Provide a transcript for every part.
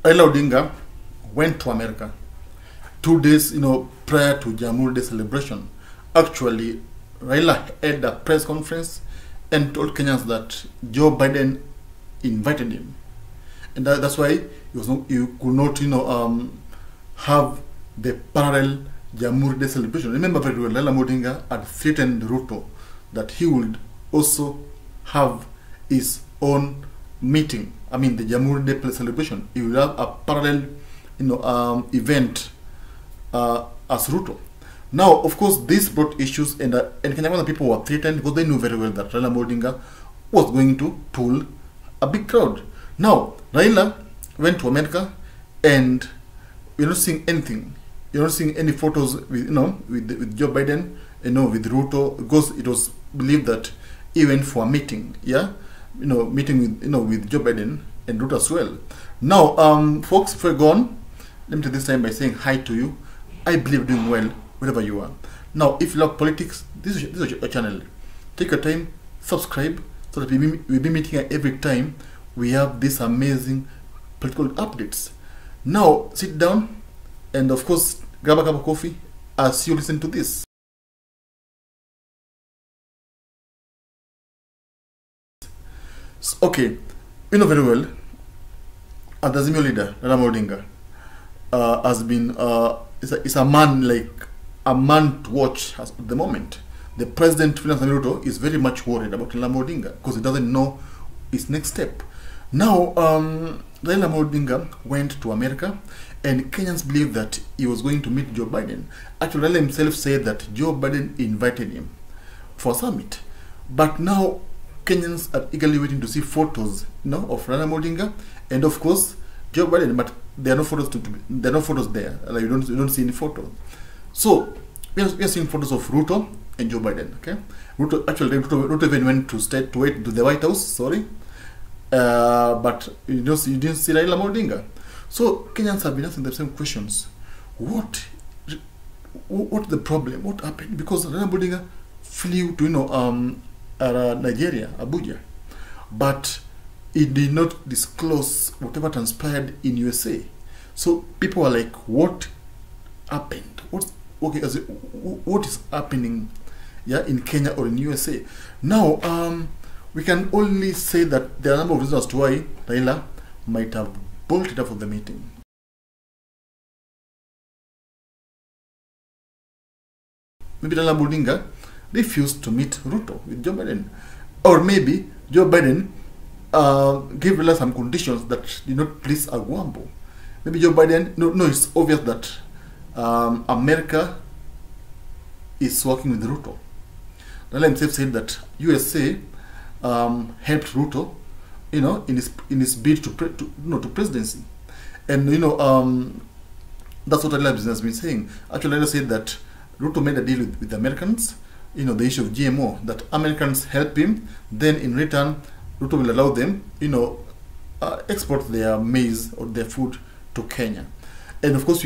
Raila Odinga went to America 2 days, prior to Jamhuri Day celebration. Actually, Raila held a press conference and told Kenyans that Joe Biden invited him, and that's why you could not, have the parallel Jamhuri Day celebration. Remember very well, Raila Odinga had threatened Ruto that he would also have his own meeting. I mean, the Jamhuri Day celebration. He will have a parallel, event as Ruto. Now, of course, this brought issues, and Kenyan people were threatened because they knew very well that Raila Odinga was going to pull a big crowd. Now, Raila went to America, and you're not seeing anything. You're not seeing any photos with, with Joe Biden, with Ruto, because it was believed that he went for a meeting, meeting with Joe Biden and Ruto as well. Now, folks, before I go on, let me take this time by saying hi to you. I believe doing well wherever you are. Now, if you love politics, this is your channel. Take your time, subscribe, so that we'll be meeting every time we have these amazing political updates. Now, sit down and, of course, grab a cup of coffee as you listen to this. Okay, you know very well, the Azimio leader, Raila Odinga, has been, is a man, like a man to watch at the moment. The president, Ruto, is very much worried about Raila Odinga because he doesn't know his next step. Now, Raila Odinga went to America, and Kenyans believe that he was going to meet Joe Biden. Actually, Raila himself said that Joe Biden invited him for a summit. But now, Kenyans are eagerly waiting to see photos, of Raila Odinga and, of course, Joe Biden. But there are no photos. There are no photos there. Like you don't see any photos. So we are seeing photos of Ruto and Joe Biden. Okay, Ruto even went to the White House. Sorry. But you didn't see Raila Odinga. So Kenyans have been asking the same questions. What the problem? What happened? Because Raila Odinga flew to Nigeria, Abuja, but he did not disclose whatever transpired in USA. So people are like, what happened? What is happening? In Kenya or in USA? Now, we can only say that there are a number of reasons as to why Raila might have bolted out of the meeting. Maybe Raila Odinga refused to meet Ruto with Joe Biden, or maybe Joe Biden gave Raila some conditions that did not please Agwambo. Maybe Joe Biden, no, it's obvious that America is working with Ruto. Raila himself said that USA helped Ruto, in his bid to presidency, and that's what Raila has been saying. Actually, Raila said that Ruto made a deal with the Americans, the issue of GMO, that Americans help him, then in return, Ruto will allow them, export their maize or their food to Kenya. And of course,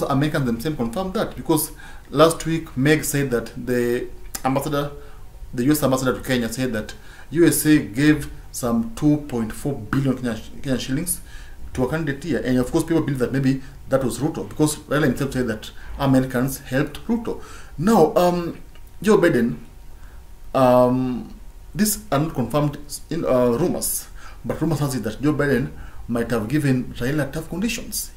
Americans themselves confirmed that, because last week Meg said that the US ambassador to Kenya said that USA gave some 2.4 billion Kenyan shillings to a candidate here. And of course, people believe that maybe that was Ruto, because Raila himself said that Americans helped Ruto. Now, Joe Biden, these are not confirmed in rumors, but rumors has it that Joe Biden might have given Raila tough conditions.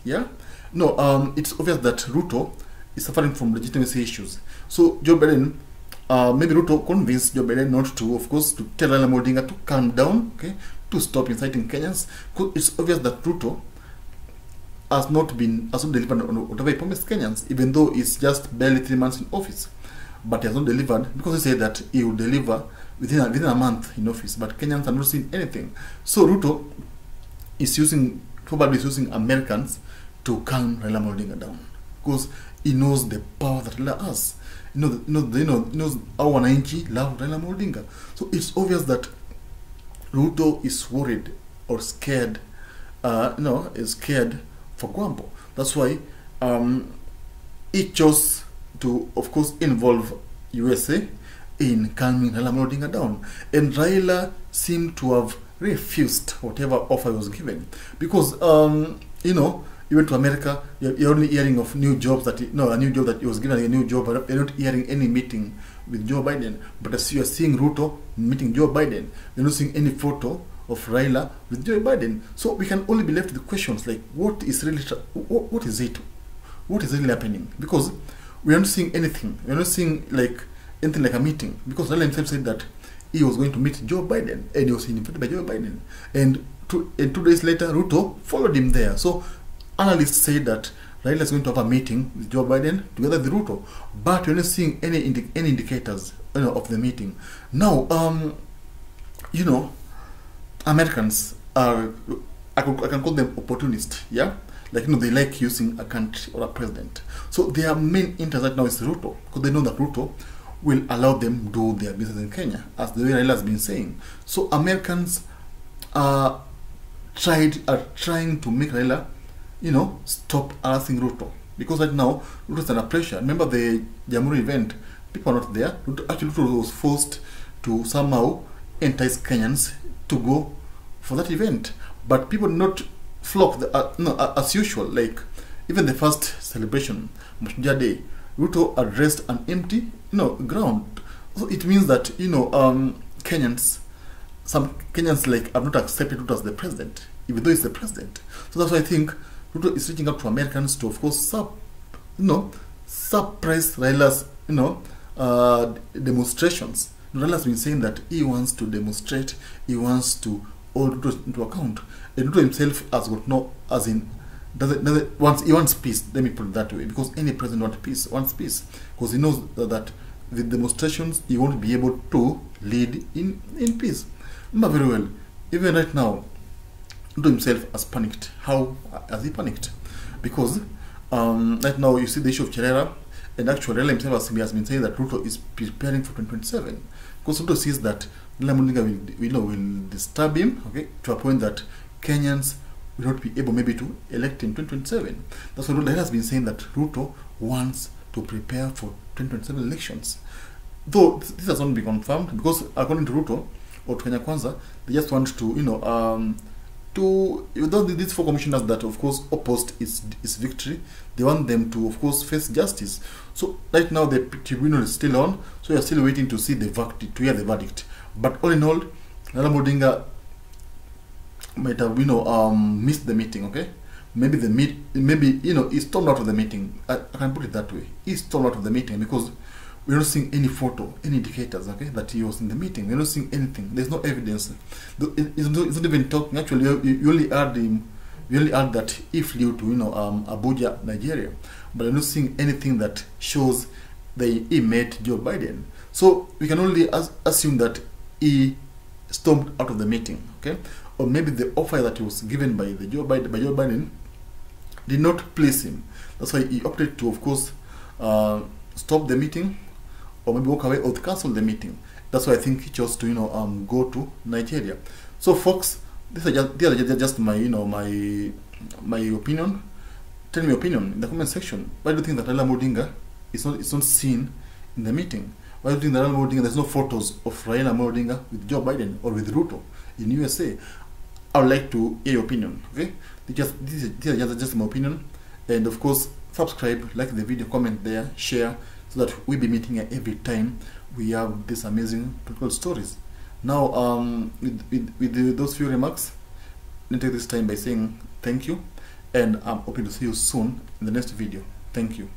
No, it's obvious that Ruto is suffering from legitimacy issues. So Joe Biden, maybe Ruto convinced Joe Biden not to, of course, to tell Raila Odinga to calm down, okay, to stop inciting Kenyans, because it's obvious that Ruto has not delivered on whatever he promised Kenyans, even though it's just barely 3 months in office. But he has not delivered, because he said that he will deliver within a month in office, but Kenyans have not seen anything. So Ruto is probably using Americans to calm Raila Odinga down, because he knows the power that Raila has. He knows how wananchi love Raila Odinga. So it's obvious that Ruto is worried or scared, is scared for Gwambo. That's why he chose to, of course, involve USA in calming Raila Odinga down. And Raila seemed to have refused whatever offer was given, because you know, even to America, you're only hearing of new jobs that a new job that he was given, a new job, but you're not hearing any meeting with Joe Biden. But as you are seeing Ruto meeting Joe Biden, you're not seeing any photo of Raila with Joe Biden. So we can only be left with questions like, what is really, what is it? What is really happening? Because we are not seeing anything. We are not seeing like anything like a meeting. Because Raila himself said that he was going to meet Joe Biden, and he was invited by Joe Biden. And 2 days later, Ruto followed him there. So analysts say that Raila is going to have a meeting with Joe Biden together with Ruto, but we're not seeing any indicators, you know, of the meeting. Now, you know, Americans are, I can call them opportunists, yeah? Like, you know, they like using a country or a president. So their main interest right now is Ruto, because they know that Ruto will allow them do their business in Kenya, as the way Raila has been saying. So Americans are trying to make Raila, you know, stop harassing Ruto, because right now Ruto is under pressure. Remember the Jamhuri event, people are not there. Ruto was forced to somehow entice Kenyans to go for that event, but people did not flock as usual. Like even the first celebration, Mashujaa Day, Ruto addressed an empty, you know, ground. So it means that, you know, some Kenyans like have not accepted Ruto as the president, even though he's the president. So that's why I think Ruto is reaching out to Americans to, of course, suppress Raila's, you know, demonstrations. Raila has been saying that he wants to demonstrate, he wants to hold Ruto into account. And Ruto himself has got no, as in, he wants peace. Let me put it that way, because any president wants peace, because he knows that with demonstrations he won't be able to lead in peace. Remember very well, even right now, Ruto himself has panicked. How has he panicked? Because right now you see the issue of Cherera, and actually Raila himself has been saying that Ruto is preparing for 2027, because Ruto sees that Raila will disturb him, okay, to a point that Kenyans will not be able maybe to elect him in 2027. That's why Raila has been saying that Ruto wants to prepare for 2027 elections. Though this has not been confirmed, because according to Ruto or to Kenya Kwanza, they just want to, you know, these 4 commissioners that of course opposed his victory, they want them to, of course, face justice. So right now the tribunal is still on, so we are still waiting to see the verdict, to hear the verdict. But all in all, Raila Odinga might have, you know, missed the meeting. Okay, maybe you know, he stormed out of the meeting. I can put it that way. He stormed out of the meeting because we're not seeing any photo, any indicators, okay, that he was in the meeting. We're not seeing anything. There's no evidence. It's not even talking. Actually, you only add him. We only add that he flew to, you know, Abuja, Nigeria, but we're not seeing anything that shows that he met Joe Biden. So we can only assume that he stormed out of the meeting, okay, or maybe the offer that he was given by Joe Biden did not please him. That's why he opted to, of course, stop the meeting, or maybe walk away or cancel the meeting. That's why I think he chose to, you know, go to Nigeria. So folks, these are just my, you know, my opinion. Tell me your opinion in the comment section. Why do you think that Raila Odinga is not seen in the meeting? Why do you think that Raila Odinga, there's no photos of Raila Odinga with Joe Biden or with Ruto in USA? I would like to hear your opinion. Okay, these are just my opinion. And of course, subscribe, like the video, comment there, share, so that we'll be meeting here every time we have these amazing political stories. Now, with those few remarks, let me take this time by saying thank you, and I'm hoping to see you soon in the next video. Thank you.